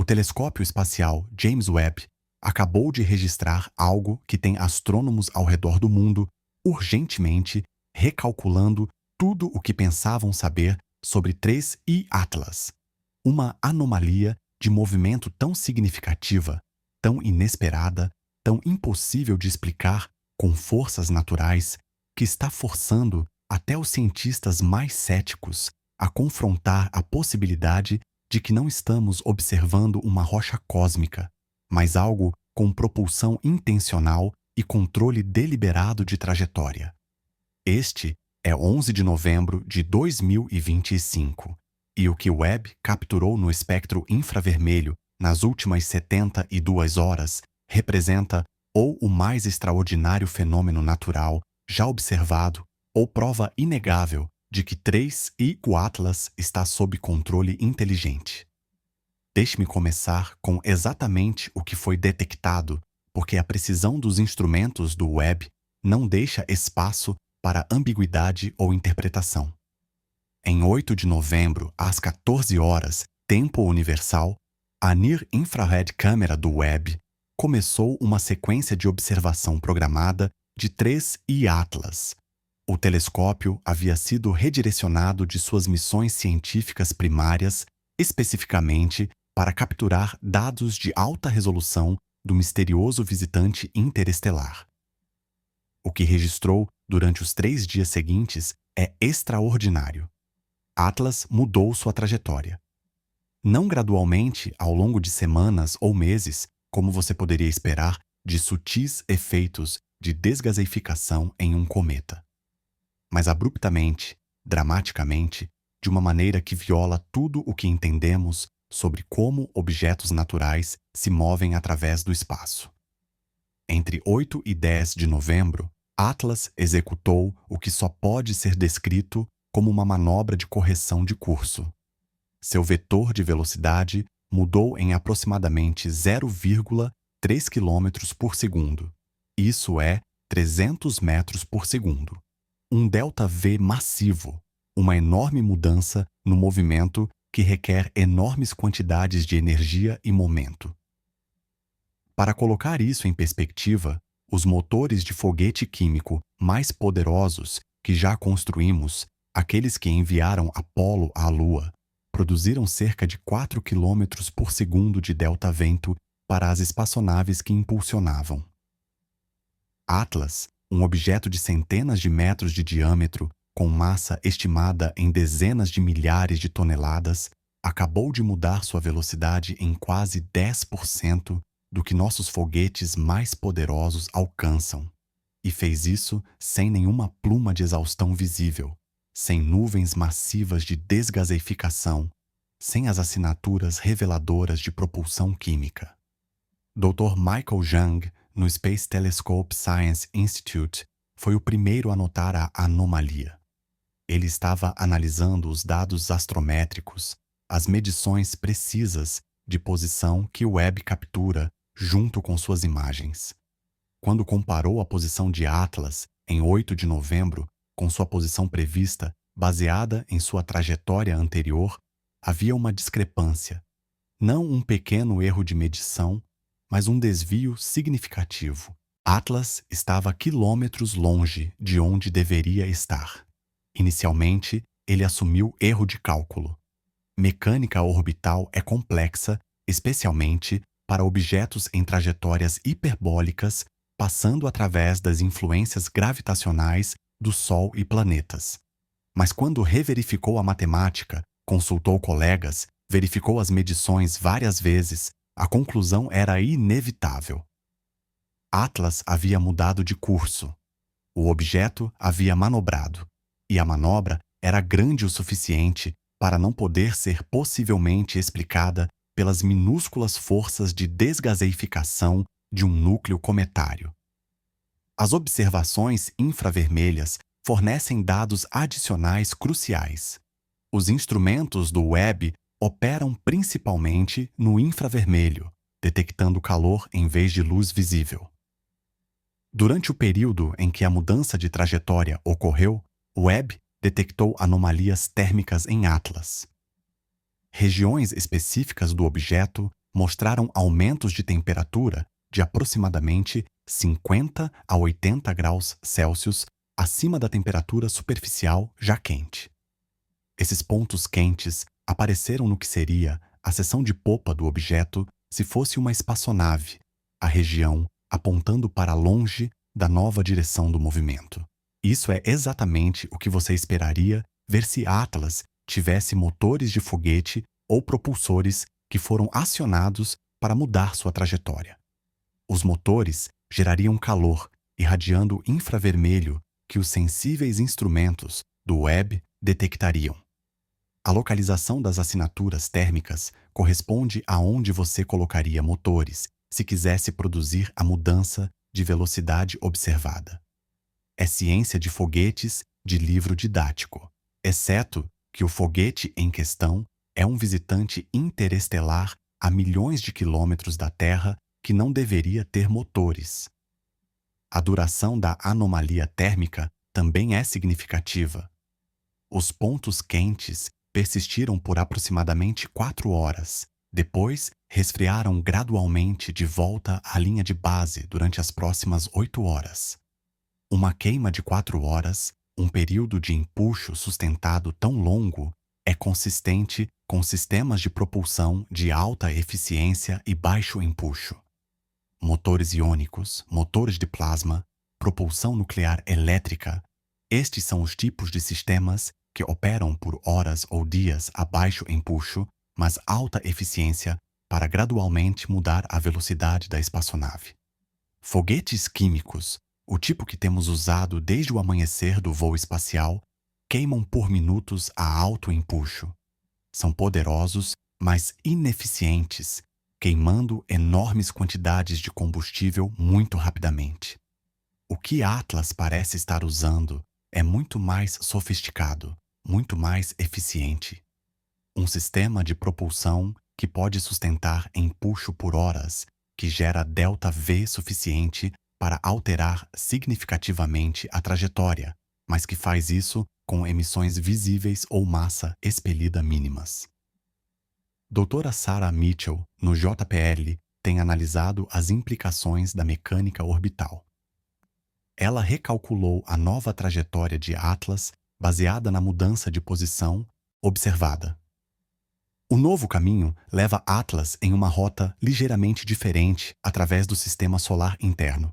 telescópio espacial James Webb acabou de registrar algo que tem astrônomos ao redor do mundo urgentemente recalculando tudo o que pensavam saber sobre 3I Atlas, uma anomalia de movimento tão significativa, tão inesperada, tão impossível de explicar com forças naturais, que está forçando até os cientistas mais céticos a confrontar a possibilidade de que não estamos observando uma rocha cósmica, mas algo com propulsão intencional e controle deliberado de trajetória. Este é 11 de novembro de 2025, e o que Webb capturou no espectro infravermelho nas últimas 72 horas representa ou o mais extraordinário fenômeno natural já observado ou prova inegável de que 3I Atlas está sob controle inteligente. Deixe-me começar com exatamente o que foi detectado, porque a precisão dos instrumentos do Webb não deixa espaço para ambiguidade ou interpretação. Em 8 de novembro, às 14 horas, tempo universal, a Near Infrared Camera do Webb começou uma sequência de observação programada de 3I Atlas. O telescópio havia sido redirecionado de suas missões científicas primárias, especificamente para capturar dados de alta resolução do misterioso visitante interestelar. O que registrou durante os 3 dias seguintes é extraordinário. Atlas mudou sua trajetória. Não gradualmente ao longo de semanas ou meses, como você poderia esperar de sutis efeitos de desgaseificação em um cometa, mas abruptamente, dramaticamente, de uma maneira que viola tudo o que entendemos sobre como objetos naturais se movem através do espaço. Entre 8 e 10 de novembro, Atlas executou o que só pode ser descrito como uma manobra de correção de curso. Seu vetor de velocidade mudou em aproximadamente 0,3 km por segundo. Isso é 300 metros por segundo. Um ΔV massivo, uma enorme mudança no movimento que requer enormes quantidades de energia e momento. Para colocar isso em perspectiva, os motores de foguete químico mais poderosos que já construímos, aqueles que enviaram Apollo à Lua, produziram cerca de 4 km por segundo de delta-vento para as espaçonaves que impulsionavam. Atlas, um objeto de centenas de metros de diâmetro, com massa estimada em dezenas de milhares de toneladas, acabou de mudar sua velocidade em quase 10% do que nossos foguetes mais poderosos alcançam, e fez isso sem nenhuma pluma de exaustão visível, sem nuvens massivas de desgaseificação, sem as assinaturas reveladoras de propulsão química. Dr. Michael Jung, no Space Telescope Science Institute, foi o primeiro a notar a anomalia. Ele estava analisando os dados astrométricos, as medições precisas de posição que o Webb captura junto com suas imagens. Quando comparou a posição de Atlas em 8 de novembro com sua posição prevista, baseada em sua trajetória anterior, havia uma discrepância. Não um pequeno erro de medição, mas um desvio significativo. Atlas estava quilômetros longe de onde deveria estar. Inicialmente, ele assumiu erro de cálculo. Mecânica orbital é complexa, especialmente para objetos em trajetórias hiperbólicas, passando através das influências gravitacionais do Sol e planetas. Mas quando reverificou a matemática, consultou colegas, verificou as medições várias vezes, a conclusão era inevitável. Atlas havia mudado de curso. O objeto havia manobrado, e a manobra era grande o suficiente para não poder ser possivelmente explicada pelas minúsculas forças de desgaseificação de um núcleo cometário. As observações infravermelhas fornecem dados adicionais cruciais. Os instrumentos do Webb operam principalmente no infravermelho, detectando calor em vez de luz visível. Durante o período em que a mudança de trajetória ocorreu, o Webb detectou anomalias térmicas em Atlas. Regiões específicas do objeto mostraram aumentos de temperatura de aproximadamente 50 a 80 graus Celsius acima da temperatura superficial já quente. Esses pontos quentes apareceram no que seria a seção de popa do objeto se fosse uma espaçonave, a região apontando para longe da nova direção do movimento. Isso é exatamente o que você esperaria ver se Atlas tivesse motores de foguete ou propulsores que foram acionados para mudar sua trajetória. Os motores gerariam calor, irradiando infravermelho que os sensíveis instrumentos do Webb detectariam. A localização das assinaturas térmicas corresponde a onde você colocaria motores se quisesse produzir a mudança de velocidade observada. É ciência de foguetes de livro didático, exceto que o foguete em questão é um visitante interestelar a milhões de quilômetros da Terra que não deveria ter motores. A duração da anomalia térmica também é significativa. Os pontos quentes persistiram por aproximadamente 4 horas. Depois, resfriaram gradualmente de volta à linha de base durante as próximas 8 horas. Uma queima de 4 horas, um período de empuxo sustentado tão longo, é consistente com sistemas de propulsão de alta eficiência e baixo empuxo. Motores iônicos, motores de plasma, propulsão nuclear elétrica, estes são os tipos de sistemas que operam por horas ou dias a baixo empuxo, mas alta eficiência para gradualmente mudar a velocidade da espaçonave. Foguetes químicos, o tipo que temos usado desde o amanhecer do voo espacial, queimam por minutos a alto empuxo. São poderosos, mas ineficientes, queimando enormes quantidades de combustível muito rapidamente. O que Atlas parece estar usando é muito mais sofisticado, muito mais eficiente. Um sistema de propulsão que pode sustentar empuxo por horas, que gera ΔV suficiente para alterar significativamente a trajetória, mas que faz isso com emissões visíveis ou massa expelida mínimas. Doutora Sarah Mitchell, no JPL, tem analisado as implicações da mecânica orbital. Ela recalculou a nova trajetória de Atlas baseada na mudança de posição observada. O novo caminho leva Atlas em uma rota ligeiramente diferente através do sistema solar interno.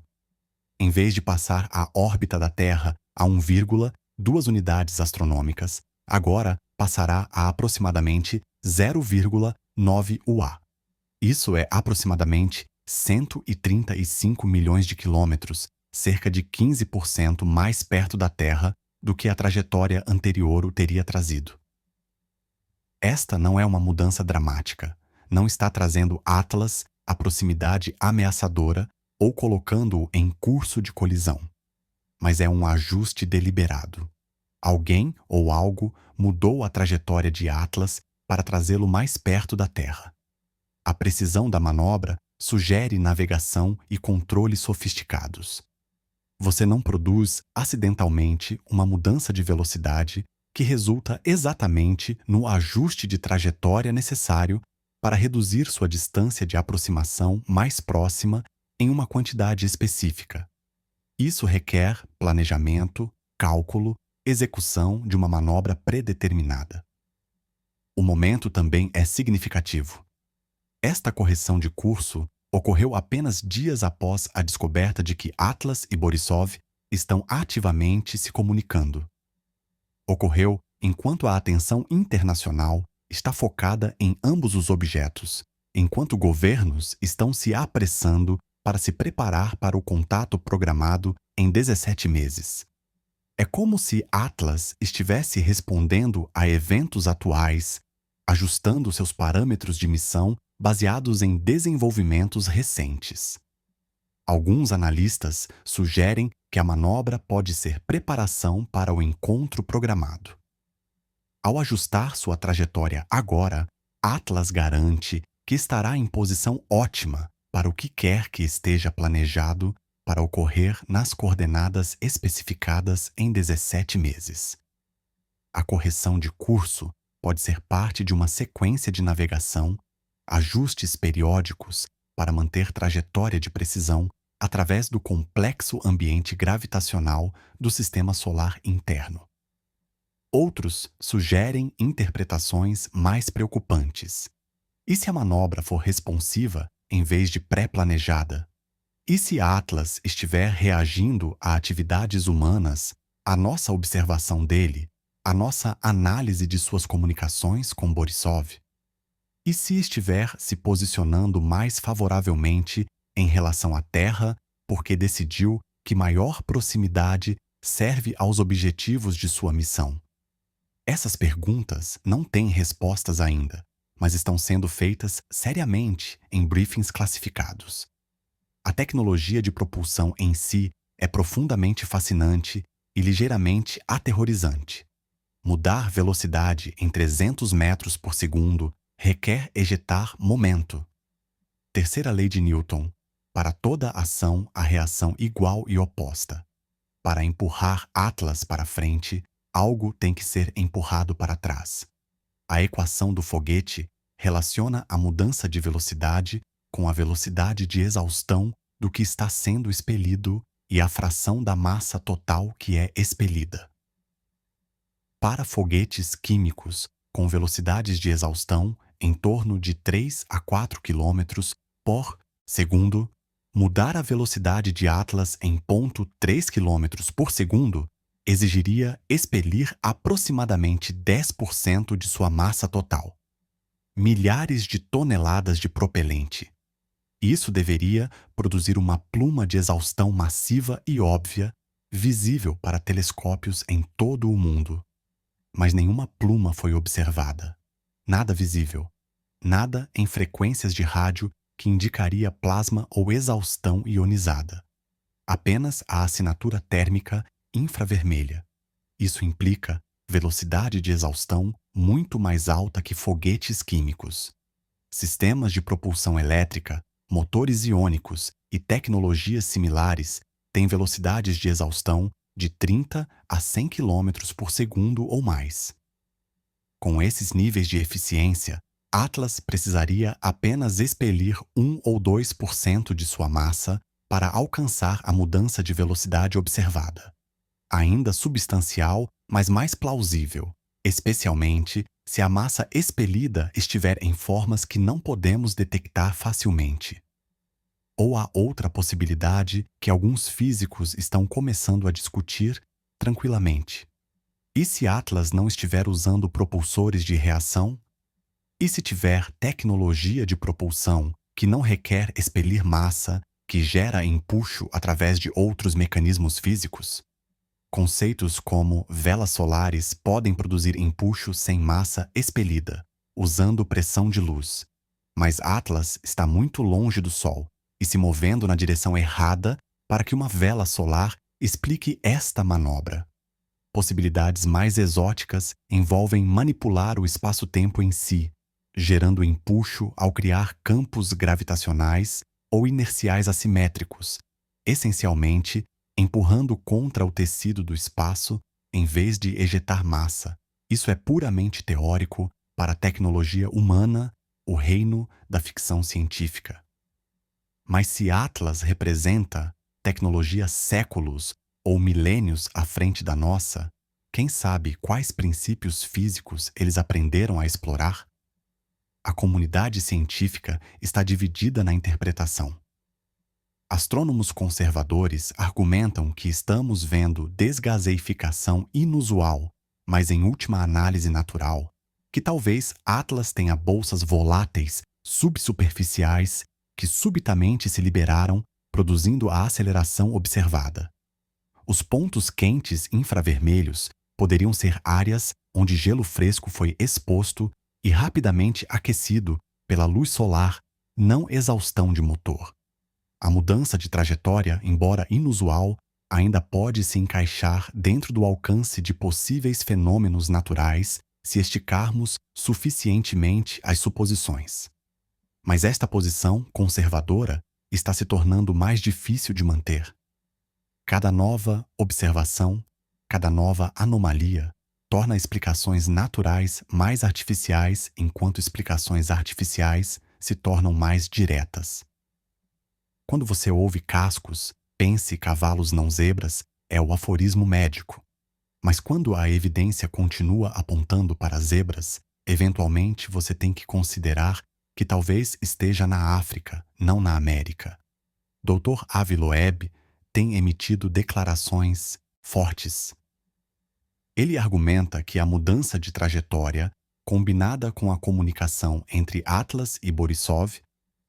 Em vez de passar a órbita da Terra a 1,2 unidades astronômicas, agora passará a aproximadamente 0,9 UA. Isso é aproximadamente 135 milhões de quilômetros, cerca de 15% mais perto da Terra do que a trajetória anterior o teria trazido. Esta não é uma mudança dramática, não está trazendo Atlas à proximidade ameaçadora ou colocando-o em curso de colisão, mas é um ajuste deliberado. Alguém ou algo mudou a trajetória de Atlas para trazê-lo mais perto da Terra. A precisão da manobra sugere navegação e controle sofisticados. Você não produz acidentalmente uma mudança de velocidade que resulta exatamente no ajuste de trajetória necessário para reduzir sua distância de aproximação mais próxima em uma quantidade específica. Isso requer planejamento, cálculo, execução de uma manobra predeterminada. O momento também é significativo. Esta correção de curso ocorreu apenas dias após a descoberta de que Atlas e Borisov estão ativamente se comunicando. Ocorreu enquanto a atenção internacional está focada em ambos os objetos, enquanto governos estão se apressando para se preparar para o contato programado em 17 meses. É como se Atlas estivesse respondendo a eventos atuais, ajustando seus parâmetros de missão baseados em desenvolvimentos recentes. Alguns analistas sugerem que a manobra pode ser preparação para o encontro programado. Ao ajustar sua trajetória agora, Atlas garante que estará em posição ótima para o que quer que esteja planejado para ocorrer nas coordenadas especificadas em 17 meses. A correção de curso pode ser parte de uma sequência de navegação ajustes periódicos para manter trajetória de precisão através do complexo ambiente gravitacional do sistema solar interno. Outros sugerem interpretações mais preocupantes. E se a manobra for responsiva em vez de pré-planejada? E se Atlas estiver reagindo a atividades humanas, a nossa observação dele, a nossa análise de suas comunicações com Borisov? E se estiver se posicionando mais favoravelmente em relação à Terra porque decidiu que maior proximidade serve aos objetivos de sua missão? Essas perguntas não têm respostas ainda, mas estão sendo feitas seriamente em briefings classificados. A tecnologia de propulsão em si é profundamente fascinante e ligeiramente aterrorizante. Mudar velocidade em 300 metros por segundo requer ejetar momento. Terceira lei de Newton. Para toda ação, há reação igual e oposta. Para empurrar Atlas para frente, algo tem que ser empurrado para trás. A equação do foguete relaciona a mudança de velocidade com a velocidade de exaustão do que está sendo expelido e a fração da massa total que é expelida. Para foguetes químicos com velocidades de exaustão em torno de 3 a 4 km por segundo, mudar a velocidade de Atlas em 0,3 km por segundo exigiria expelir aproximadamente 10% de sua massa total. Milhares de toneladas de propelente. Isso deveria produzir uma pluma de exaustão massiva e óbvia, visível para telescópios em todo o mundo. Mas nenhuma pluma foi observada. Nada visível. Nada em frequências de rádio que indicaria plasma ou exaustão ionizada. Apenas a assinatura térmica infravermelha. Isso implica velocidade de exaustão muito mais alta que foguetes químicos. Sistemas de propulsão elétrica, motores iônicos e tecnologias similares têm velocidades de exaustão de 30 a 100 km por segundo ou mais. Com esses níveis de eficiência, Atlas precisaria apenas expelir 1 ou 2% de sua massa para alcançar a mudança de velocidade observada. Ainda substancial, mas mais plausível, especialmente se a massa expelida estiver em formas que não podemos detectar facilmente. Ou há outra possibilidade que alguns físicos estão começando a discutir tranquilamente. E se Atlas não estiver usando propulsores de reação? E se tiver tecnologia de propulsão que não requer expelir massa, que gera empuxo através de outros mecanismos físicos? Conceitos como velas solares podem produzir empuxo sem massa expelida, usando pressão de luz. Mas Atlas está muito longe do Sol e se movendo na direção errada para que uma vela solar explique esta manobra. Possibilidades mais exóticas envolvem manipular o espaço-tempo em si, gerando empuxo ao criar campos gravitacionais ou inerciais assimétricos, essencialmente empurrando contra o tecido do espaço em vez de ejetar massa. Isso é puramente teórico para a tecnologia humana, o reino da ficção científica. Mas se Atlas representa tecnologia séculos ou milênios à frente da nossa, quem sabe quais princípios físicos eles aprenderam a explorar? A comunidade científica está dividida na interpretação. Astrônomos conservadores argumentam que estamos vendo desgaseificação inusual, mas em última análise natural, que talvez Atlas tenha bolsas voláteis subsuperficiais que subitamente se liberaram, produzindo a aceleração observada. Os pontos quentes infravermelhos poderiam ser áreas onde gelo fresco foi exposto e rapidamente aquecido pela luz solar, não exaustão de motor. A mudança de trajetória, embora inusual, ainda pode se encaixar dentro do alcance de possíveis fenômenos naturais se esticarmos suficientemente as suposições. Mas esta posição conservadora está se tornando mais difícil de manter. Cada nova observação, cada nova anomalia, torna explicações naturais mais artificiais enquanto explicações artificiais se tornam mais diretas. Quando você ouve cascos, pense cavalos não zebras, é o aforismo médico. Mas quando a evidência continua apontando para zebras, eventualmente você tem que considerar que talvez esteja na África, não na América. Dr. Avi Loeb tem emitido declarações fortes. Ele argumenta que a mudança de trajetória, combinada com a comunicação entre Atlas e Borisov,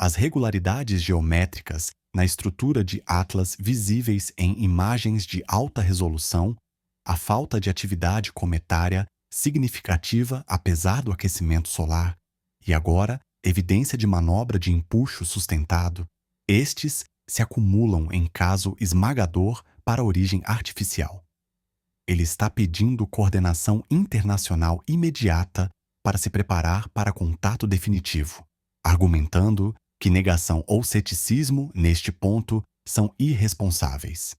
as regularidades geométricas na estrutura de Atlas visíveis em imagens de alta resolução, a falta de atividade cometária significativa apesar do aquecimento solar, e agora evidência de manobra de empuxo sustentado, estes se acumulam em caso esmagador para a origem artificial. Ele está pedindo coordenação internacional imediata para se preparar para contato definitivo, argumentando que negação ou ceticismo, neste ponto, são irresponsáveis.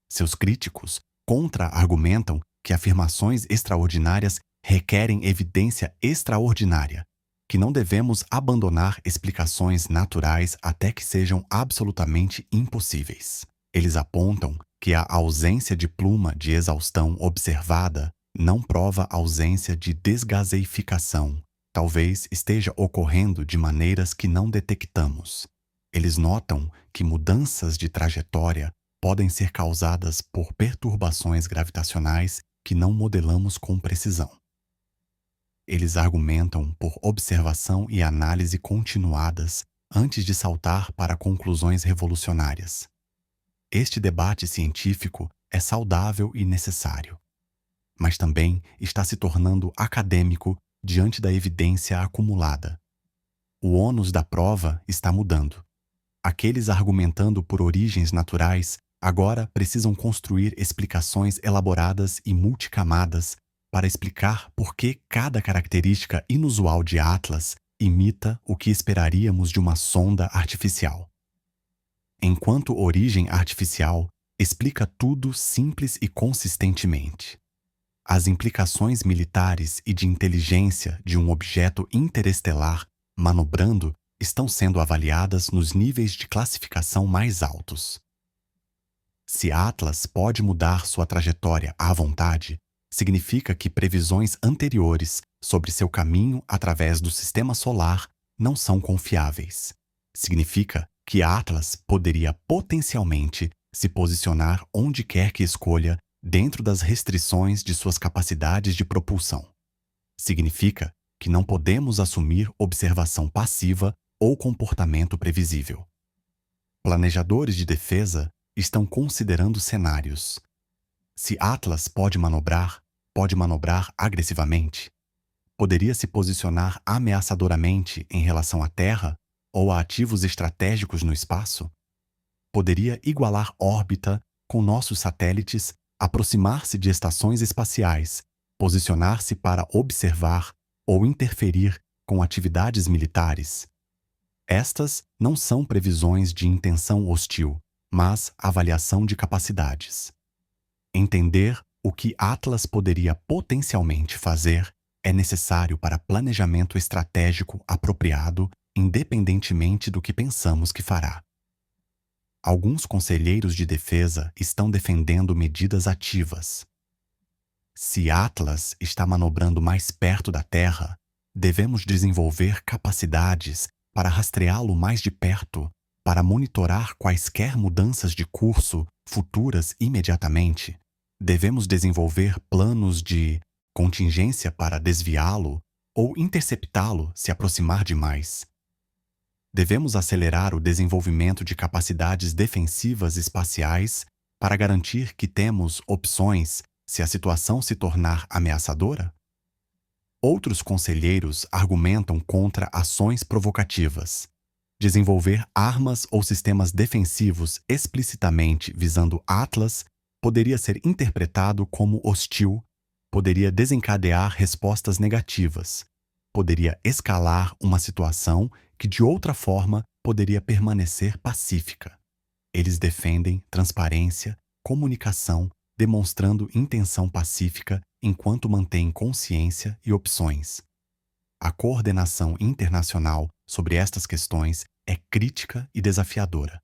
Seus críticos contra-argumentam que afirmações extraordinárias requerem evidência extraordinária, que não devemos abandonar explicações naturais até que sejam absolutamente impossíveis. Eles apontam que a ausência de pluma de exaustão observada não prova ausência de desgaseificação. Talvez esteja ocorrendo de maneiras que não detectamos. Eles notam que mudanças de trajetória podem ser causadas por perturbações gravitacionais que não modelamos com precisão. Eles argumentam por observação e análise continuadas antes de saltar para conclusões revolucionárias. Este debate científico é saudável e necessário, mas também está se tornando acadêmico diante da evidência acumulada. O ônus da prova está mudando. Aqueles argumentando por origens naturais agora precisam construir explicações elaboradas e multicamadas para explicar por que cada característica inusual de Atlas imita o que esperaríamos de uma sonda artificial. Enquanto origem artificial explica tudo simples e consistentemente. As implicações militares e de inteligência de um objeto interestelar manobrando estão sendo avaliadas nos níveis de classificação mais altos. Se Atlas pode mudar sua trajetória à vontade, significa que previsões anteriores sobre seu caminho através do sistema solar não são confiáveis. Significa que Atlas poderia potencialmente se posicionar onde quer que escolha dentro das restrições de suas capacidades de propulsão. Significa que não podemos assumir observação passiva ou comportamento previsível. Planejadores de defesa estão considerando cenários. Se Atlas pode manobrar agressivamente. Poderia se posicionar ameaçadoramente em relação à Terra ou a ativos estratégicos no espaço? Poderia igualar órbita com nossos satélites, aproximar-se de estações espaciais, posicionar-se para observar ou interferir com atividades militares. Estas não são previsões de intenção hostil, mas avaliação de capacidades. Entender o que Atlas poderia potencialmente fazer é necessário para planejamento estratégico apropriado, independentemente do que pensamos que fará. Alguns conselheiros de defesa estão defendendo medidas ativas. Se Atlas está manobrando mais perto da Terra, devemos desenvolver capacidades para rastreá-lo mais de perto, para monitorar quaisquer mudanças de curso futuras imediatamente. Devemos desenvolver planos de contingência para desviá-lo ou interceptá-lo se aproximar demais. Devemos acelerar o desenvolvimento de capacidades defensivas espaciais para garantir que temos opções se a situação se tornar ameaçadora? Outros conselheiros argumentam contra ações provocativas. Desenvolver armas ou sistemas defensivos explicitamente visando Atlas poderia ser interpretado como hostil, poderia desencadear respostas negativas, poderia escalar uma situação que de outra forma poderia permanecer pacífica. Eles defendem transparência, comunicação, demonstrando intenção pacífica enquanto mantêm consciência e opções. A coordenação internacional sobre estas questões é crítica e desafiadora.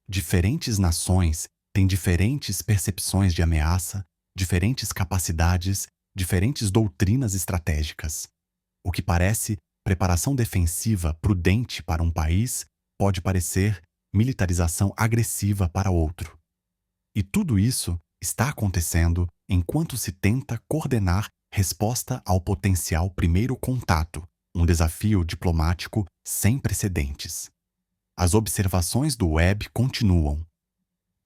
Diferentes nações têm diferentes percepções de ameaça, diferentes capacidades, diferentes doutrinas estratégicas. O que parece preparação defensiva prudente para um país pode parecer militarização agressiva para outro. E tudo isso está acontecendo enquanto se tenta coordenar resposta ao potencial primeiro contato, um desafio diplomático sem precedentes. As observações do Webb continuam.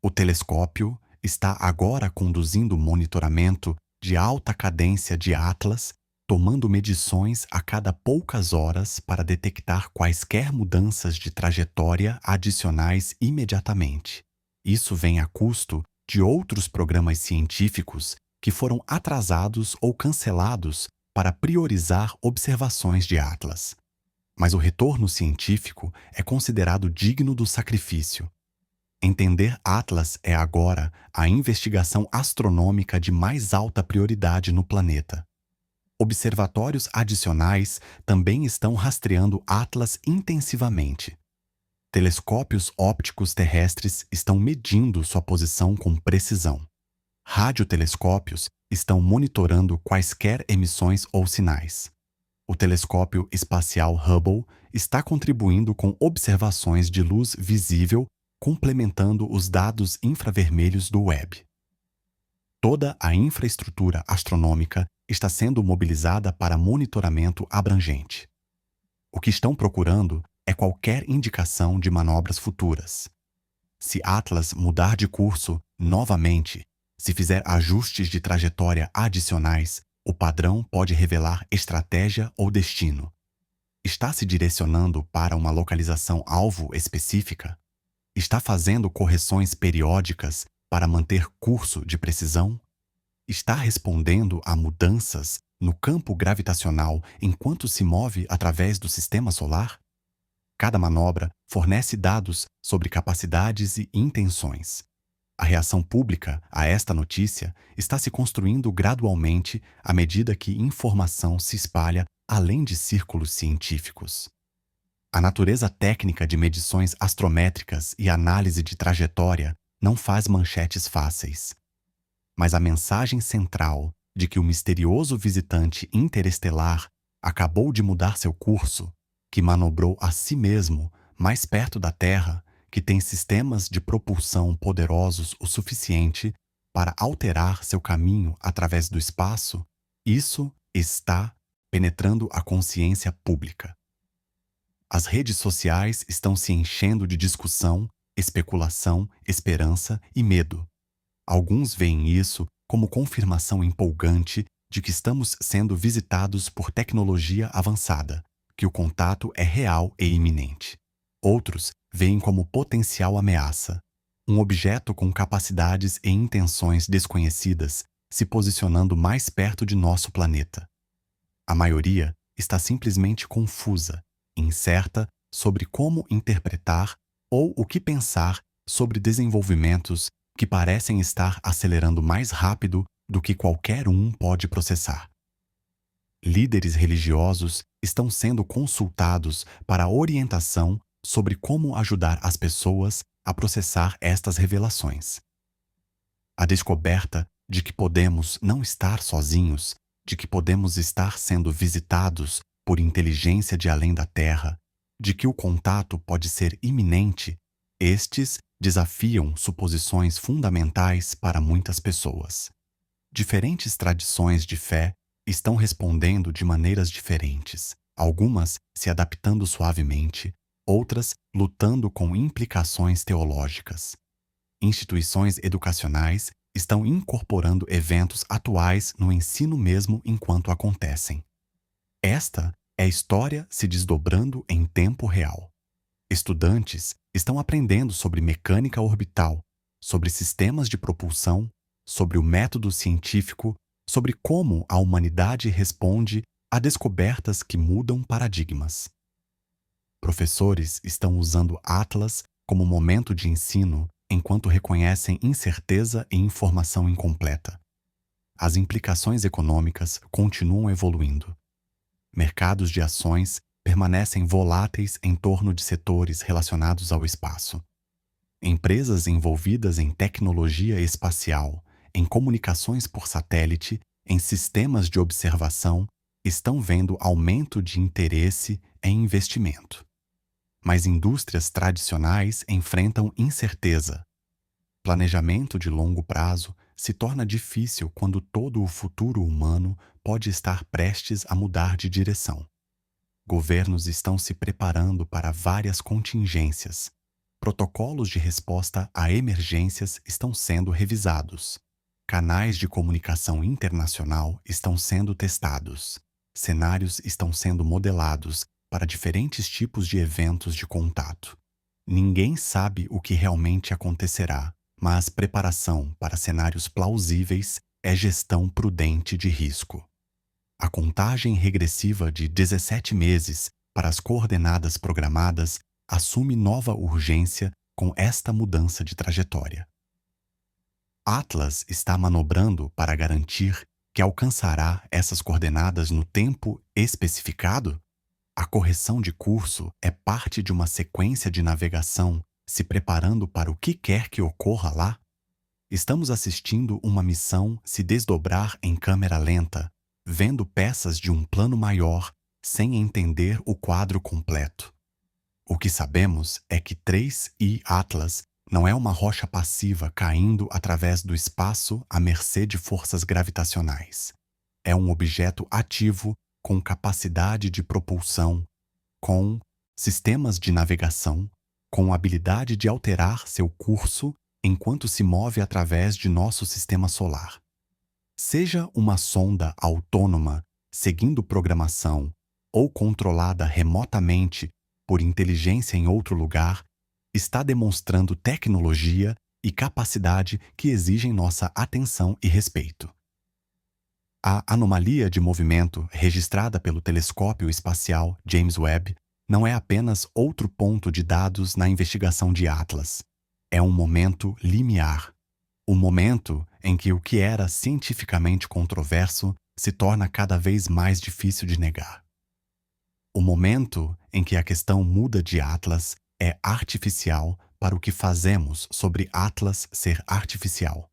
O telescópio está agora conduzindo monitoramento de alta cadência de Atlas, tomando medições a cada poucas horas para detectar quaisquer mudanças de trajetória adicionais imediatamente. Isso vem a custo de outros programas científicos que foram atrasados ou cancelados para priorizar observações de Atlas. Mas o retorno científico é considerado digno do sacrifício. Entender Atlas é agora a investigação astronômica de mais alta prioridade no planeta. Observatórios adicionais também estão rastreando Atlas intensivamente. Telescópios ópticos terrestres estão medindo sua posição com precisão. Radiotelescópios estão monitorando quaisquer emissões ou sinais. O telescópio espacial Hubble está contribuindo com observações de luz visível, complementando os dados infravermelhos do Webb. Toda a infraestrutura astronômica está sendo mobilizada para monitoramento abrangente. O que estão procurando é qualquer indicação de manobras futuras. Se Atlas mudar de curso novamente, se fizer ajustes de trajetória adicionais, o padrão pode revelar estratégia ou destino. Está se direcionando para uma localização-alvo específica? Está fazendo correções periódicas para manter curso de precisão? Está respondendo a mudanças no campo gravitacional enquanto se move através do sistema solar? Cada manobra fornece dados sobre capacidades e intenções. A reação pública a esta notícia está se construindo gradualmente à medida que informação se espalha além de círculos científicos. A natureza técnica de medições astrométricas e análise de trajetória não faz manchetes fáceis. Mas a mensagem central de que o misterioso visitante interestelar acabou de mudar seu curso, que manobrou a si mesmo mais perto da Terra, que tem sistemas de propulsão poderosos o suficiente para alterar seu caminho através do espaço, isso está penetrando a consciência pública. As redes sociais estão se enchendo de discussão, especulação, esperança e medo. Alguns veem isso como confirmação empolgante de que estamos sendo visitados por tecnologia avançada, que o contato é real e iminente. Outros veem como potencial ameaça, um objeto com capacidades e intenções desconhecidas se posicionando mais perto de nosso planeta. A maioria está simplesmente confusa, incerta sobre como interpretar ou o que pensar sobre desenvolvimentos que parecem estar acelerando mais rápido do que qualquer um pode processar. Líderes religiosos estão sendo consultados para orientação sobre como ajudar as pessoas a processar estas revelações. A descoberta de que podemos não estar sozinhos, de que podemos estar sendo visitados por inteligência de além da Terra, de que o contato pode ser iminente, estes desafiam suposições fundamentais para muitas pessoas. Diferentes tradições de fé estão respondendo de maneiras diferentes, algumas se adaptando suavemente, outras lutando com implicações teológicas. Instituições educacionais estão incorporando eventos atuais no ensino mesmo enquanto acontecem. Esta é a história se desdobrando em tempo real. Estudantes estão aprendendo sobre mecânica orbital, sobre sistemas de propulsão, sobre o método científico, sobre como a humanidade responde a descobertas que mudam paradigmas. Professores estão usando Atlas como momento de ensino enquanto reconhecem incerteza e informação incompleta. As implicações econômicas continuam evoluindo. mercados de ações permanecem voláteis em torno de setores relacionados ao espaço. Empresas envolvidas em tecnologia espacial, em comunicações por satélite, em sistemas de observação, estão vendo aumento de interesse em investimento. Mas indústrias tradicionais enfrentam incerteza. Planejamento de longo prazo se torna difícil quando todo o futuro humano pode estar prestes a mudar de direção. Governos estão se preparando para várias contingências. Protocolos de resposta a emergências estão sendo revisados. Canais de comunicação internacional estão sendo testados. Cenários estão sendo modelados para diferentes tipos de eventos de contato. Ninguém sabe o que realmente acontecerá, mas preparação para cenários plausíveis é gestão prudente de risco. A contagem regressiva de 17 meses para as coordenadas programadas assume nova urgência com esta mudança de trajetória. Atlas está manobrando para garantir que alcançará essas coordenadas no tempo especificado? A correção de curso é parte de uma sequência de navegação se preparando para o que quer que ocorra lá? Estamos assistindo uma missão se desdobrar em câmera lenta, vendo peças de um plano maior sem entender o quadro completo. O que sabemos é que 3I Atlas não é uma rocha passiva caindo através do espaço à mercê de forças gravitacionais. É um objeto ativo com capacidade de propulsão, com sistemas de navegação, com habilidade de alterar seu curso enquanto se move através de nosso sistema solar. Seja uma sonda autônoma, seguindo programação, ou controlada remotamente por inteligência em outro lugar, está demonstrando tecnologia e capacidade que exigem nossa atenção e respeito. A anomalia de movimento registrada pelo telescópio espacial James Webb não é apenas outro ponto de dados na investigação de Atlas. É um momento limiar. O momento em que o que era cientificamente controverso se torna cada vez mais difícil de negar. O momento em que a questão muda de Atlas é artificial para o que fazemos sobre Atlas ser artificial.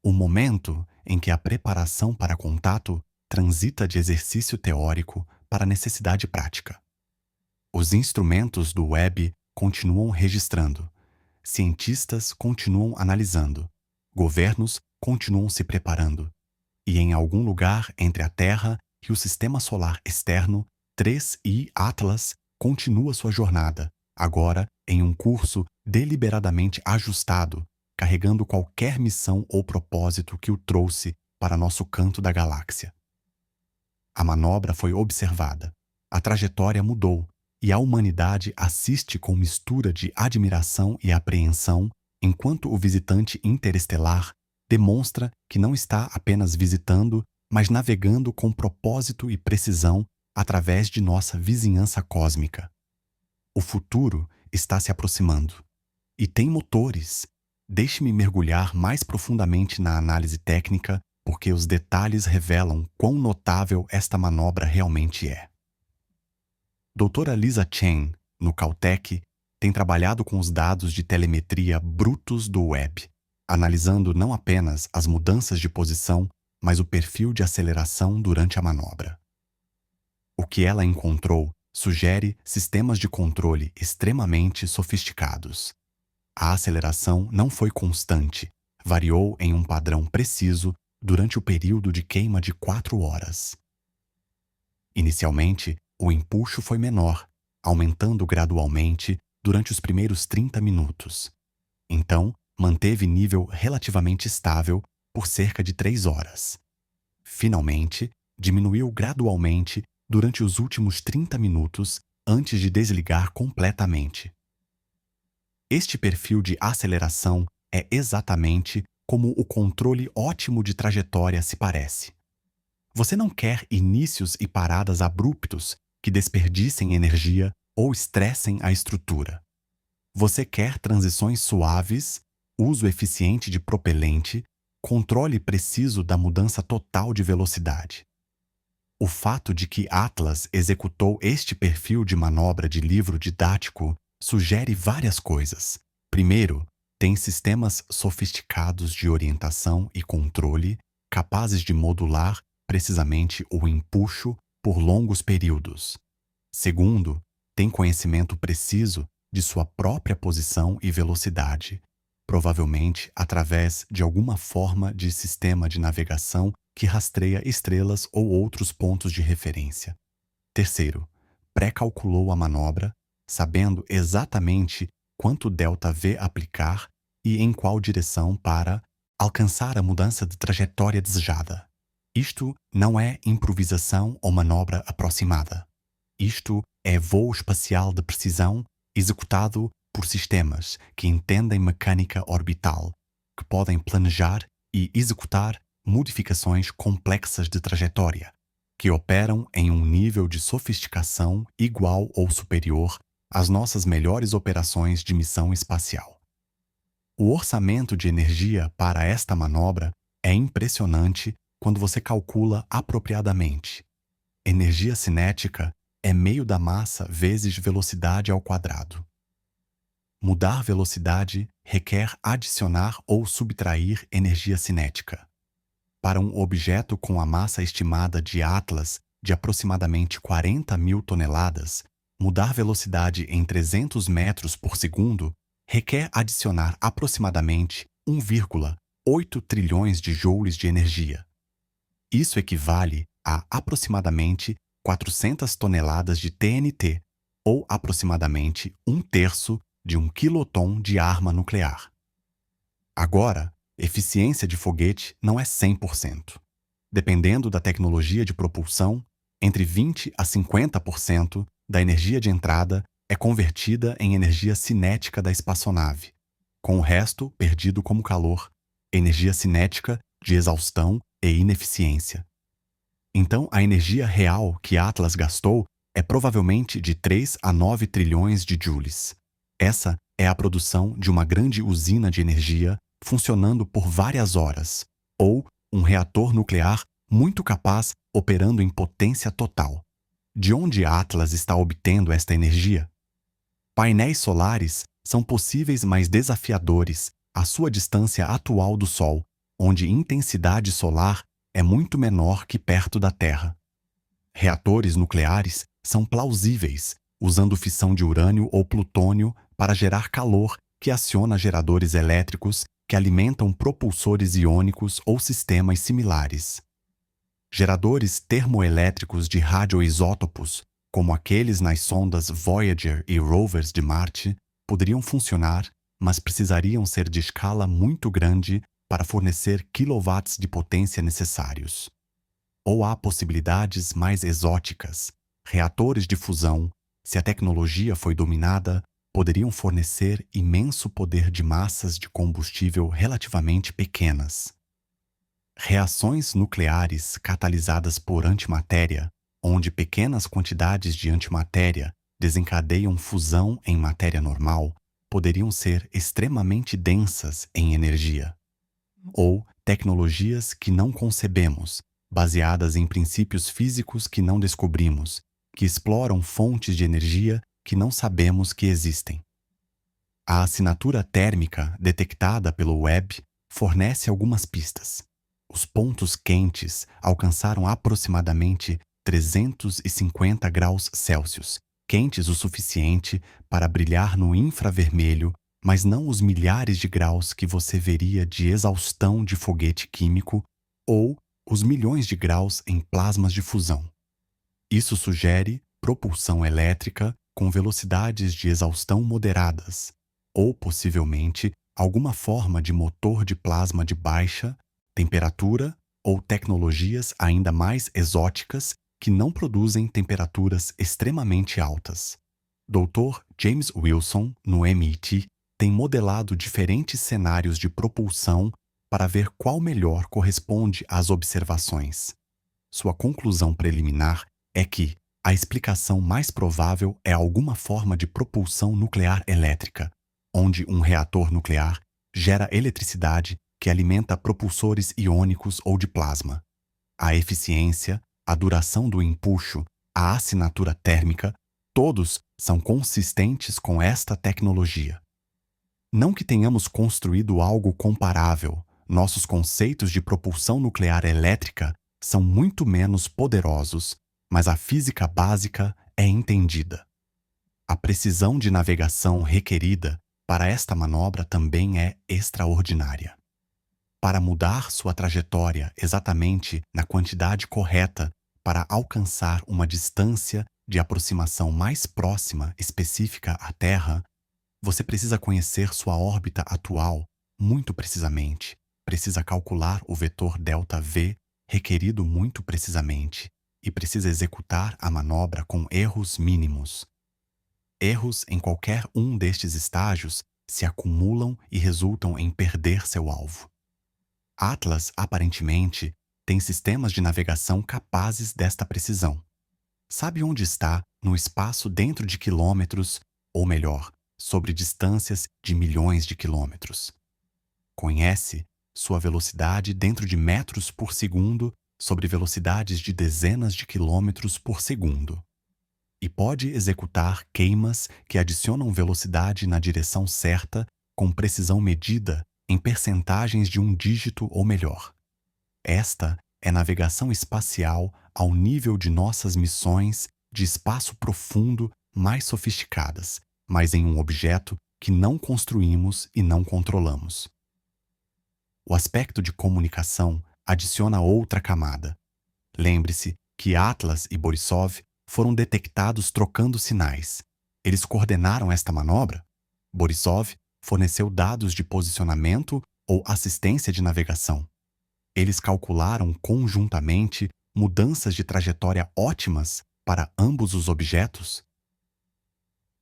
O momento em que a preparação para contato transita de exercício teórico para necessidade prática. Os instrumentos do Webb continuam registrando, cientistas continuam analisando, governos continuam se preparando, e em algum lugar entre a Terra e o sistema solar externo, 3I Atlas continua sua jornada, agora em um curso deliberadamente ajustado, carregando qualquer missão ou propósito que o trouxe para nosso canto da galáxia. A manobra foi observada, a trajetória mudou, e a humanidade assiste com mistura de admiração e apreensão, enquanto o visitante interestelar demonstra que não está apenas visitando, mas navegando com propósito e precisão através de nossa vizinhança cósmica. O futuro está se aproximando. E tem motores. Deixe-me mergulhar mais profundamente na análise técnica, porque os detalhes revelam quão notável esta manobra realmente é. Doutora Lisa Chen, no Caltech, tem trabalhado com os dados de telemetria brutos do Webb, analisando não apenas as mudanças de posição, mas o perfil de aceleração durante a manobra. O que ela encontrou sugere sistemas de controle extremamente sofisticados. A aceleração não foi constante, variou em um padrão preciso durante o período de queima de 4 horas. Inicialmente, o empuxo foi menor, aumentando gradualmente durante os primeiros 30 minutos. Então, manteve nível relativamente estável por cerca de 3 horas. Finalmente, diminuiu gradualmente durante os últimos 30 minutos antes de desligar completamente. Este perfil de aceleração é exatamente como o controle ótimo de trajetória se parece. Você não quer inícios e paradas abruptos que desperdicem energia ou estressem a estrutura. Você quer transições suaves, uso eficiente de propelente, controle preciso da mudança total de velocidade. O fato de que Atlas executou este perfil de manobra de livro didático sugere várias coisas. Primeiro, tem sistemas sofisticados de orientação e controle capazes de modular precisamente o empuxo por longos períodos. Segundo, tem conhecimento preciso de sua própria posição e velocidade, provavelmente através de alguma forma de sistema de navegação que rastreia estrelas ou outros pontos de referência. Terceiro, pré-calculou a manobra, sabendo exatamente quanto ΔV aplicar e em qual direção para alcançar a mudança de trajetória desejada. Isto não é improvisação ou manobra aproximada. Isto é voo espacial de precisão executado por sistemas que entendem mecânica orbital, que podem planejar e executar modificações complexas de trajetória, que operam em um nível de sofisticação igual ou superior às nossas melhores operações de missão espacial. O orçamento de energia para esta manobra é impressionante quando você calcula apropriadamente. Energia cinética é meio da massa vezes velocidade ao quadrado. Mudar velocidade requer adicionar ou subtrair energia cinética. Para um objeto com a massa estimada de Atlas de aproximadamente 40.000 toneladas, mudar velocidade em 300 metros por segundo requer adicionar aproximadamente 1,8 trilhões de joules de energia. Isso equivale a aproximadamente 400 toneladas de TNT, ou aproximadamente 1/3 de 1 quiloton de arma nuclear. Agora, eficiência de foguete não é 100%. Dependendo da tecnologia de propulsão, entre 20% a 50% da energia de entrada é convertida em energia cinética da espaçonave, com o resto perdido como calor, energia cinética de exaustão e ineficiência. Então, a energia real que Atlas gastou é provavelmente de 3 a 9 trilhões de joules. Essa é a produção de uma grande usina de energia funcionando por várias horas, ou um reator nuclear muito capaz operando em potência total. De onde Atlas está obtendo esta energia? Painéis solares são possíveis, mas desafiadores à sua distância atual do Sol, onde intensidade solar é muito menor que perto da Terra. Reatores nucleares são plausíveis, usando fissão de urânio ou plutônio para gerar calor que aciona geradores elétricos que alimentam propulsores iônicos ou sistemas similares. Geradores termoelétricos de radioisótopos, como aqueles nas sondas Voyager e rovers de Marte, poderiam funcionar, mas precisariam ser de escala muito grande para fornecer quilowatts de potência necessários. Ou há possibilidades mais exóticas. Reatores de fusão, se a tecnologia foi dominada, poderiam fornecer imenso poder de massas de combustível relativamente pequenas. Reações nucleares catalisadas por antimatéria, onde pequenas quantidades de antimatéria desencadeiam fusão em matéria normal, poderiam ser extremamente densas em energia. Ou tecnologias que não concebemos, baseadas em princípios físicos que não descobrimos, que exploram fontes de energia que não sabemos que existem. A assinatura térmica detectada pelo Webb fornece algumas pistas. Os pontos quentes alcançaram aproximadamente 350 graus Celsius, quentes o suficiente para brilhar no infravermelho, mas não os milhares de graus que você veria de exaustão de foguete químico ou os milhões de graus em plasmas de fusão. Isso sugere propulsão elétrica com velocidades de exaustão moderadas, ou possivelmente alguma forma de motor de plasma de baixa temperatura ou tecnologias ainda mais exóticas que não produzem temperaturas extremamente altas. Dr. James Wilson, no MIT, tem modelado diferentes cenários de propulsão para ver qual melhor corresponde às observações. Sua conclusão preliminar é que a explicação mais provável é alguma forma de propulsão nuclear elétrica, onde um reator nuclear gera eletricidade que alimenta propulsores iônicos ou de plasma. A eficiência, a duração do empuxo, a assinatura térmica, todos são consistentes com esta tecnologia. Não que tenhamos construído algo comparável, nossos conceitos de propulsão nuclear elétrica são muito menos poderosos, mas a física básica é entendida. A precisão de navegação requerida para esta manobra também é extraordinária. Para mudar sua trajetória exatamente na quantidade correta para alcançar uma distância de aproximação mais próxima específica à Terra, você precisa conhecer sua órbita atual muito precisamente, precisa calcular o vetor ΔV requerido muito precisamente e precisa executar a manobra com erros mínimos. Erros em qualquer um destes estágios se acumulam e resultam em perder seu alvo. Atlas, aparentemente, tem sistemas de navegação capazes desta precisão. Sabe onde está no espaço dentro de quilômetros, ou melhor, sobre distâncias de milhões de quilômetros. Conhece sua velocidade dentro de metros por segundo sobre velocidades de dezenas de quilômetros por segundo. E pode executar queimas que adicionam velocidade na direção certa com precisão medida em percentagens de um dígito ou melhor. Esta é navegação espacial ao nível de nossas missões de espaço profundo mais sofisticadas, mas em um objeto que não construímos e não controlamos. O aspecto de comunicação adiciona outra camada. Lembre-se que Atlas e Borisov foram detectados trocando sinais. Eles coordenaram esta manobra? Borisov forneceu dados de posicionamento ou assistência de navegação. Eles calcularam conjuntamente mudanças de trajetória ótimas para ambos os objetos?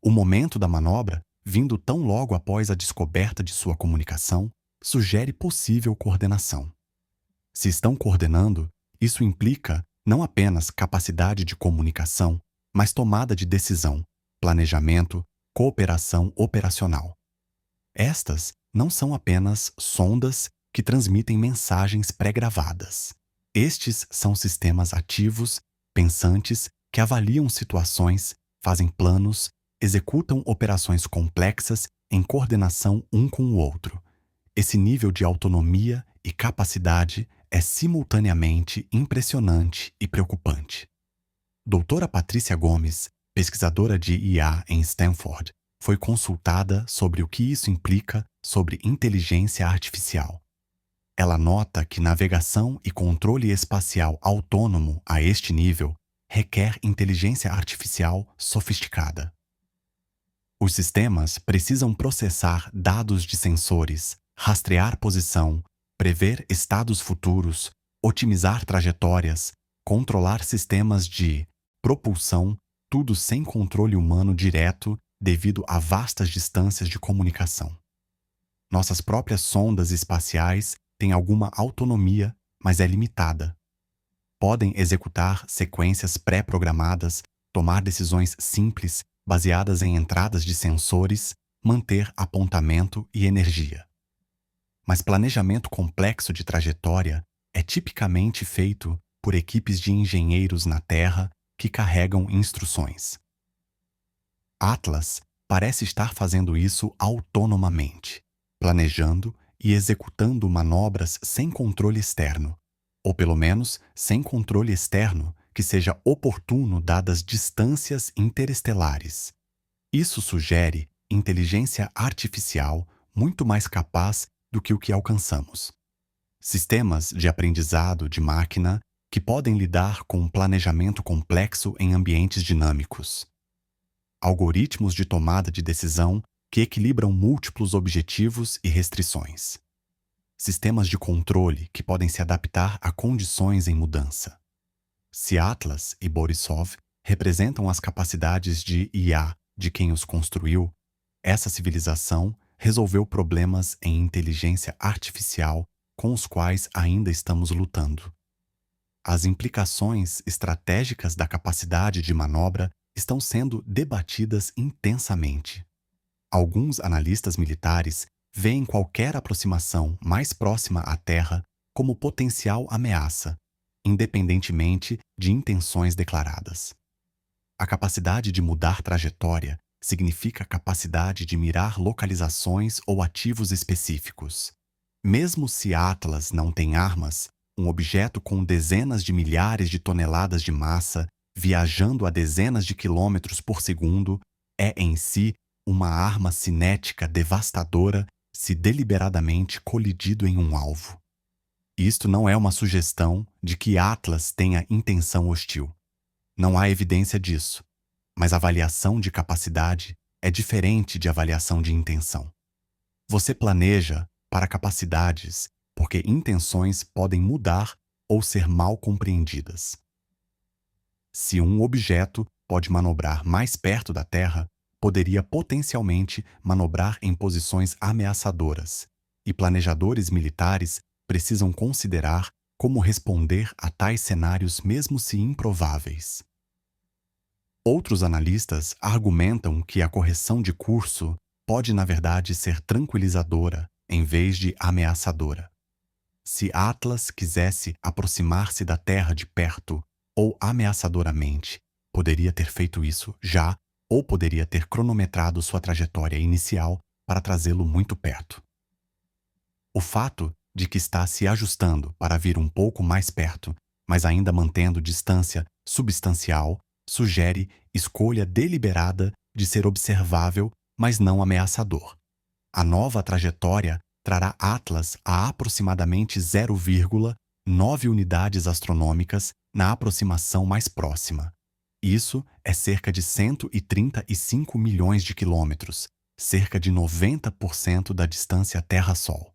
O momento da manobra, vindo tão logo após a descoberta de sua comunicação, sugere possível coordenação. Se estão coordenando, isso implica não apenas capacidade de comunicação, mas tomada de decisão, planejamento, cooperação operacional. Estas não são apenas sondas que transmitem mensagens pré-gravadas. Estes são sistemas ativos, pensantes, que avaliam situações, fazem planos, executam operações complexas em coordenação um com o outro. Esse nível de autonomia e capacidade é simultaneamente impressionante e preocupante. Doutora Patrícia Gomes, pesquisadora de IA em Stanford, foi consultada sobre o que isso implica sobre inteligência artificial. Ela nota que navegação e controle espacial autônomo a este nível requer inteligência artificial sofisticada. Os sistemas precisam processar dados de sensores, rastrear posição, prever estados futuros, otimizar trajetórias, controlar sistemas de propulsão, tudo sem controle humano direto devido a vastas distâncias de comunicação. Nossas próprias sondas espaciais têm alguma autonomia, mas é limitada. Podem executar sequências pré-programadas, tomar decisões simples baseadas em entradas de sensores, manter apontamento e energia. Mas planejamento complexo de trajetória é tipicamente feito por equipes de engenheiros na Terra que carregam instruções. Atlas parece estar fazendo isso autonomamente, planejando e executando manobras sem controle externo, ou pelo menos sem controle externo que seja oportuno dadas distâncias interestelares. Isso sugere inteligência artificial muito mais capaz do que o que alcançamos. Sistemas de aprendizado de máquina que podem lidar com um planejamento complexo em ambientes dinâmicos. Algoritmos de tomada de decisão que equilibram múltiplos objetivos e restrições. Sistemas de controle que podem se adaptar a condições em mudança. Se Atlas e Borisov representam as capacidades de IA de quem os construiu, essa civilização resolveu problemas em inteligência artificial com os quais ainda estamos lutando. As implicações estratégicas da capacidade de manobra estão sendo debatidas intensamente. Alguns analistas militares veem qualquer aproximação mais próxima à Terra como potencial ameaça, independentemente de intenções declaradas. A capacidade de mudar trajetória significa a capacidade de mirar localizações ou ativos específicos. Mesmo se Atlas não tem armas, um objeto com dezenas de milhares de toneladas de massa, viajando a dezenas de quilômetros por segundo, é em si uma arma cinética devastadora se deliberadamente colidido em um alvo. Isto não é uma sugestão de que Atlas tenha intenção hostil. Não há evidência disso, mas avaliação de capacidade é diferente de avaliação de intenção. Você planeja para capacidades porque intenções podem mudar ou ser mal compreendidas. Se um objeto pode manobrar mais perto da Terra, poderia potencialmente manobrar em posições ameaçadoras, e planejadores militares precisam considerar como responder a tais cenários mesmo se improváveis. Outros analistas argumentam que a correção de curso pode, na verdade, ser tranquilizadora em vez de ameaçadora. Se Atlas quisesse aproximar-se da Terra de perto ou ameaçadoramente, poderia ter feito isso já ou poderia ter cronometrado sua trajetória inicial para trazê-lo muito perto. O fato de que está se ajustando para vir um pouco mais perto, mas ainda mantendo distância substancial, sugere escolha deliberada de ser observável, mas não ameaçador. A nova trajetória trará Atlas a aproximadamente 0,9 unidades astronômicas na aproximação mais próxima. Isso é cerca de 135 milhões de quilômetros, cerca de 90% da distância Terra-Sol.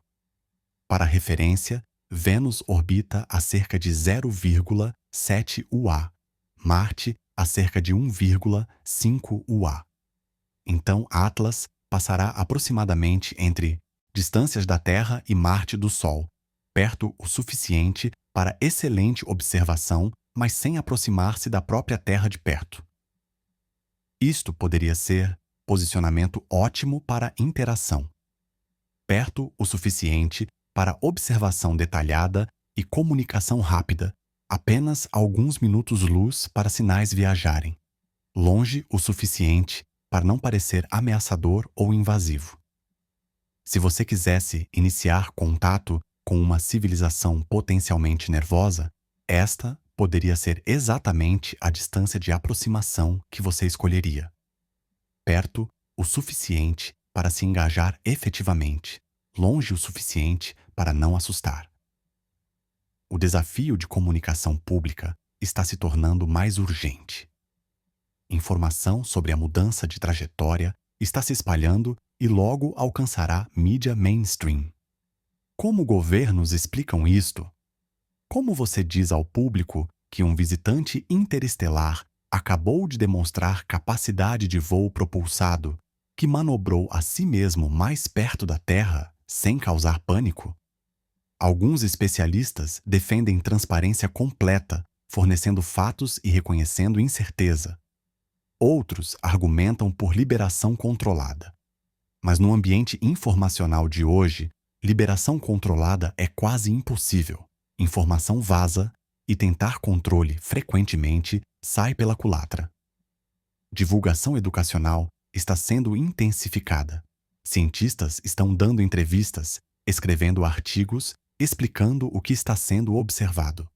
Para referência, Vênus orbita a cerca de 0,7 UA, Marte a cerca de 1,5 UA. Então, Atlas passará aproximadamente entre distâncias da Terra e Marte do Sol, perto o suficiente para excelente observação, mas sem aproximar-se da própria Terra de perto. Isto poderia ser posicionamento ótimo para interação, perto o suficiente para observação detalhada e comunicação rápida, apenas alguns minutos-luz para sinais viajarem, longe o suficiente para não parecer ameaçador ou invasivo. Se você quisesse iniciar contato com uma civilização potencialmente nervosa, esta poderia ser exatamente a distância de aproximação que você escolheria. Perto o suficiente para se engajar efetivamente, longe o suficiente para não assustar. O desafio de comunicação pública está se tornando mais urgente. Informação sobre a mudança de trajetória está se espalhando e logo alcançará mídia mainstream. Como governos explicam isto? Como você diz ao público que um visitante interestelar acabou de demonstrar capacidade de voo propulsado que manobrou a si mesmo mais perto da Terra sem causar pânico? Alguns especialistas defendem transparência completa, fornecendo fatos e reconhecendo incerteza. Outros argumentam por liberação controlada. Mas no ambiente informacional de hoje, liberação controlada é quase impossível. Informação vaza e tentar controle frequentemente sai pela culatra. Divulgação educacional está sendo intensificada. Cientistas estão dando entrevistas, escrevendo artigos, explicando o que está sendo observado.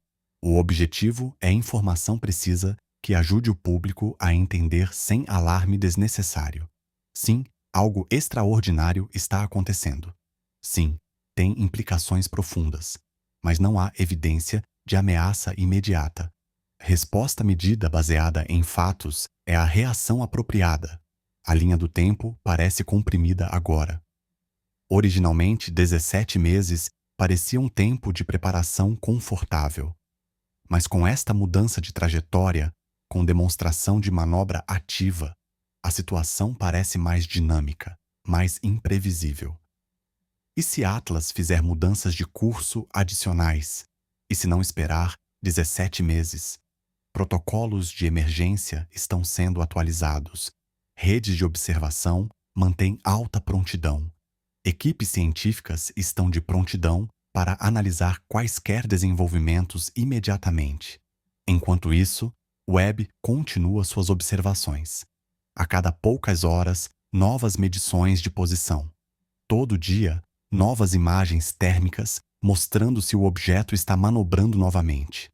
O objetivo é informação precisa que ajude o público a entender sem alarme desnecessário. Sim, algo extraordinário está acontecendo. Sim, tem implicações profundas, mas não há evidência de ameaça imediata. Resposta medida baseada em fatos é a reação apropriada. A linha do tempo parece comprimida agora. Originalmente, 17 meses parecia um tempo de preparação confortável. Mas com esta mudança de trajetória, com demonstração de manobra ativa, a situação parece mais dinâmica, mais imprevisível. E se Atlas fizer mudanças de curso adicionais? E se não esperar 17 meses? Protocolos de emergência estão sendo atualizados. Redes de observação mantêm alta prontidão. Equipes científicas estão de prontidão para analisar quaisquer desenvolvimentos imediatamente. Enquanto isso, Webb continua suas observações. A cada poucas horas, novas medições de posição. Todo dia, novas imagens térmicas mostrando se o objeto está manobrando novamente.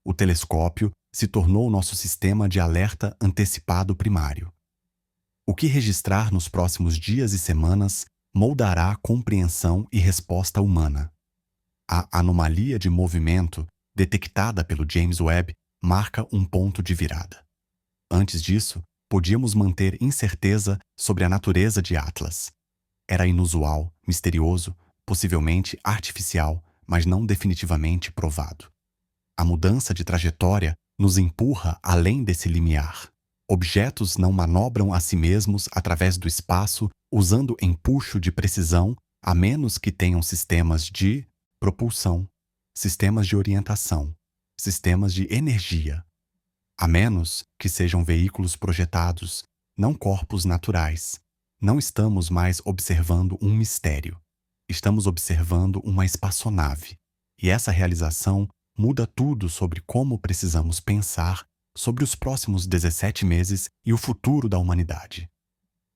O telescópio se tornou nosso sistema de alerta antecipado primário. O que registrar nos próximos dias e semanas moldará a compreensão e resposta humana. A anomalia de movimento detectada pelo James Webb marca um ponto de virada. Antes disso, podíamos manter incerteza sobre a natureza de Atlas. Era inusual, misterioso, possivelmente artificial, mas não definitivamente provado. A mudança de trajetória nos empurra além desse limiar. Objetos não manobram a si mesmos através do espaço usando empuxo de precisão, a menos que tenham sistemas de propulsão, sistemas de orientação, sistemas de energia. A menos que sejam veículos projetados, não corpos naturais. Não estamos mais observando um mistério. Estamos observando uma espaçonave. E essa realização muda tudo sobre como precisamos pensar sobre os próximos 17 meses e o futuro da humanidade.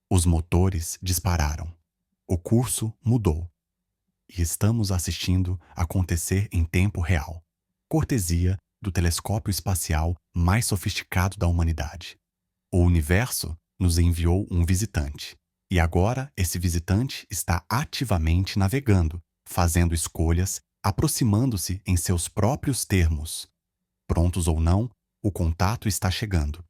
Os motores dispararam. O curso mudou. E estamos assistindo acontecer em tempo real. Cortesia do telescópio espacial mais sofisticado da humanidade. O universo nos enviou um visitante. E agora esse visitante está ativamente navegando, fazendo escolhas, aproximando-se em seus próprios termos. Prontos ou não, o contato está chegando.